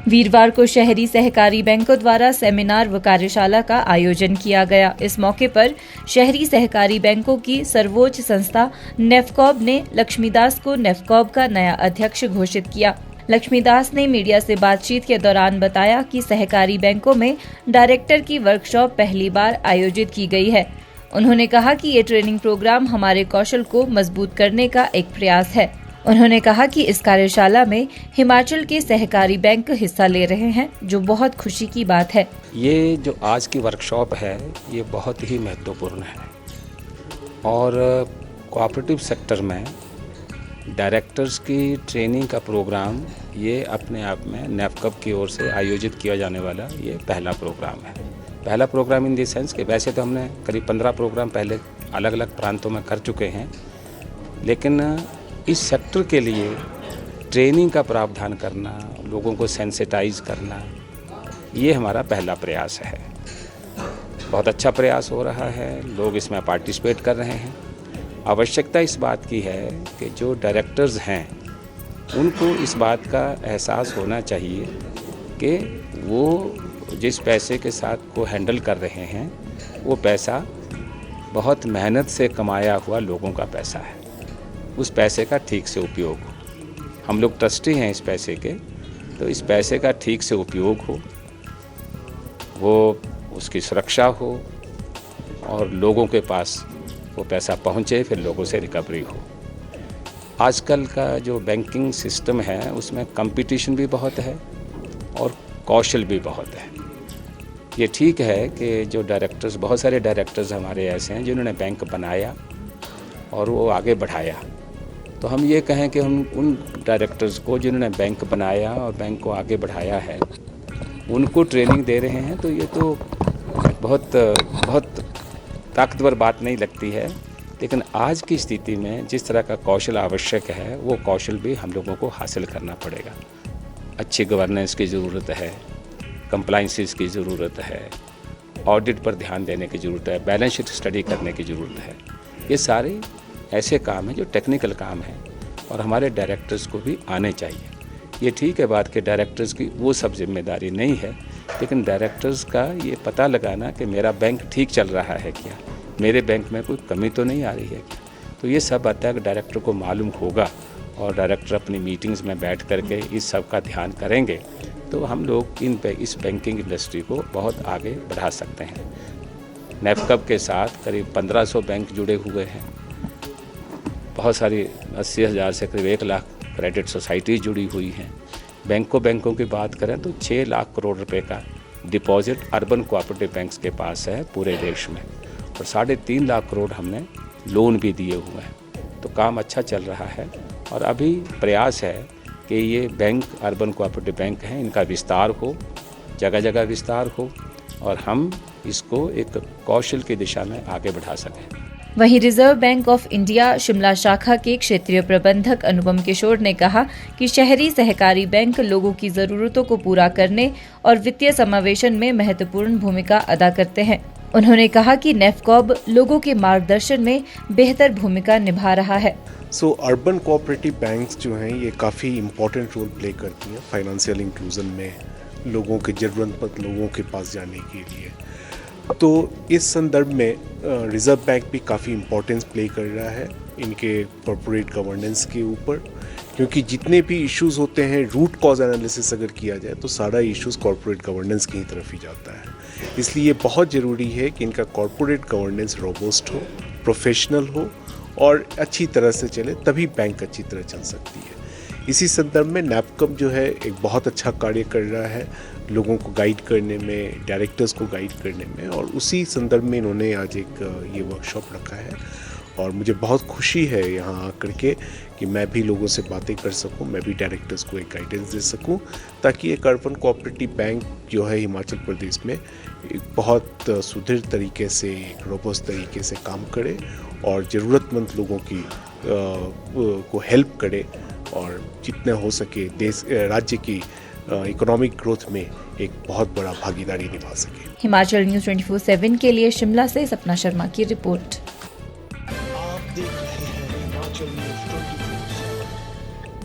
वीरवार को शहरी सहकारी बैंकों द्वारा सेमिनार व कार्यशाला का आयोजन किया गया। इस मौके पर शहरी सहकारी बैंकों की सर्वोच्च संस्था नेफकॉब ने लक्ष्मीदास को नेफकॉब का नया अध्यक्ष घोषित किया। लक्ष्मीदास ने मीडिया से बातचीत के दौरान बताया कि सहकारी बैंकों में डायरेक्टर की वर्कशॉप पहली बार आयोजित की गई है। उन्होंने कहा कि ये ट्रेनिंग प्रोग्राम हमारे कौशल को मजबूत करने का एक प्रयास है। उन्होंने कहा कि इस कार्यशाला में हिमाचल के सहकारी बैंक हिस्सा ले रहे हैं, जो बहुत खुशी की बात है। ये जो आज की वर्कशॉप है ये बहुत ही महत्वपूर्ण है और कोऑपरेटिव सेक्टर में डायरेक्टर्स की ट्रेनिंग का प्रोग्राम ये अपने आप में नेफकॉब की ओर से आयोजित किया जाने वाला ये पहला प्रोग्राम है। पहला प्रोग्राम इन द सेंस कि वैसे तो हमने करीब 15 प्रोग्राम पहले अलग अलग प्रांतों में कर चुके हैं, लेकिन इस सेक्टर के लिए ट्रेनिंग का प्रावधान करना, लोगों को सेंसिटाइज करना, ये हमारा पहला प्रयास है। बहुत अच्छा प्रयास हो रहा है, लोग इसमें पार्टिसिपेट कर रहे हैं। आवश्यकता इस बात की है कि जो डायरेक्टर्स हैं उनको इस बात का एहसास होना चाहिए कि वो जिस पैसे के साथ को हैंडल कर रहे हैं वो पैसा बहुत मेहनत से कमाया हुआ लोगों का पैसा है। उस पैसे का ठीक से उपयोग हो। हम लोग ट्रस्टी हैं इस पैसे के, तो इस पैसे का ठीक से उपयोग हो, वो उसकी सुरक्षा हो और लोगों के पास वो पैसा पहुँचे, फिर लोगों से रिकवरी हो। आजकल का जो बैंकिंग सिस्टम है उसमें कंपटीशन भी बहुत है और कौशल भी बहुत है। ये ठीक है कि जो डायरेक्टर्स, बहुत सारे डायरेक्टर्स हमारे ऐसे हैं जिन्होंने बैंक बनाया और वो आगे बढ़ाया। तो हम ये कहें कि हम उन डायरेक्टर्स को जिन्होंने बैंक बनाया और बैंक को आगे बढ़ाया है उनको ट्रेनिंग दे रहे हैं, तो ये तो बहुत ताकतवर बात नहीं लगती है। लेकिन आज की स्थिति में जिस तरह का कौशल आवश्यक है वो कौशल भी हम लोगों को हासिल करना पड़ेगा। अच्छी गवर्नेंस की ज़रूरत है, कंप्लाइंसेस की ज़रूरत है, ऑडिट पर ध्यान देने की ज़रूरत है, बैलेंस शीट स्टडी करने की ज़रूरत है। ये सारे ऐसे काम हैं जो टेक्निकल काम हैं और हमारे डायरेक्टर्स को भी आने चाहिए। ये ठीक है बात कि डायरेक्टर्स की वो सब जिम्मेदारी नहीं है, लेकिन डायरेक्टर्स का ये पता लगाना कि मेरा बैंक ठीक चल रहा है क्या, मेरे बैंक में कोई कमी तो नहीं आ रही है क्या, तो ये सब बातें अगर डायरेक्टर को मालूम होगा और डायरेक्टर अपनी मीटिंग्स में बैठ करके इस सब का ध्यान करेंगे तो हम लोग इस बैंकिंग इंडस्ट्री को बहुत आगे बढ़ा सकते हैं। नेफकॉब के साथ करीब 1500 बैंक जुड़े हुए हैं, बहुत सारी 80,000 से करीब 1 लाख क्रेडिट सोसाइटी जुड़ी हुई हैं। बैंकों की बात करें तो 6 लाख करोड़ रुपए का डिपॉजिट अर्बन कोऑपरेटिव बैंक्स के पास है पूरे देश में और 3.5 लाख करोड़ हमने लोन भी दिए हुए हैं। तो काम अच्छा चल रहा है और अभी प्रयास है कि ये बैंक अर्बन कोऑपरेटिव बैंक हैं, इनका विस्तार हो, जगह जगह विस्तार हो और हम इसको एक कौशल की दिशा में आगे बढ़ा सकें। वहीं reserve bank of India Shimla शाखा के क्षेत्रीय प्रबंधक अनुपम किशोर ने कहा कि शहरी सहकारी बैंक लोगों की जरूरतों को पूरा करने और वित्तीय समावेशन में महत्वपूर्ण भूमिका अदा करते हैं। उन्होंने कहा कि नेफकॉब लोगों के मार्गदर्शन में बेहतर भूमिका निभा रहा है। अर्बन कोऑपरेटिव बैंक्स जो हैं ये काफ़ी इम्पोर्टेंट रोल प्ले करती हैं फाइनेंशियल इंक्लूजन में, लोगों के ज़रूरतमंद लोगों के पास जाने के लिए। तो इस संदर्भ में रिज़र्व बैंक भी काफ़ी इम्पोर्टेंस प्ले कर रहा है इनके कॉर्पोरेट गवर्नेंस के ऊपर, क्योंकि जितने भी इश्यूज़ होते हैं रूट कॉज एनालिसिस अगर किया जाए तो सारा इश्यूज़ कॉर्पोरेट गवर्नेंस की तरफ ही जाता है। इसलिए बहुत ज़रूरी है कि इनका कॉर्पोरेट गवर्नेंस रोबस्ट हो, प्रोफेशनल हो और अच्छी तरह से चले, तभी बैंक अच्छी तरह चल सकती है। इसी संदर्भ में नेफकॉब जो है एक बहुत अच्छा कार्य कर रहा है लोगों को गाइड करने में, डायरेक्टर्स को गाइड करने में, और उसी संदर्भ में इन्होंने आज एक ये वर्कशॉप रखा है और मुझे बहुत खुशी है यहाँ आकर के कि मैं भी लोगों से बातें कर सकूँ, मैं भी डायरेक्टर्स को एक गाइडेंस दे सकूँ, ताकि एक अर्बन कोऑपरेटिव बैंक जो है हिमाचल प्रदेश में एक बहुत सुदृढ़ तरीके से, एक रोबस्ट तरीके से काम करे और ज़रूरतमंद लोगों की को हेल्प करे और जितने हो सके देश राज्य की इकोनॉमिक ग्रोथ में एक बहुत बड़ा भागीदारी निभा सके। हिमाचल न्यूज़ 24/7 के लिए शिमला से सपना शर्मा की रिपोर्ट।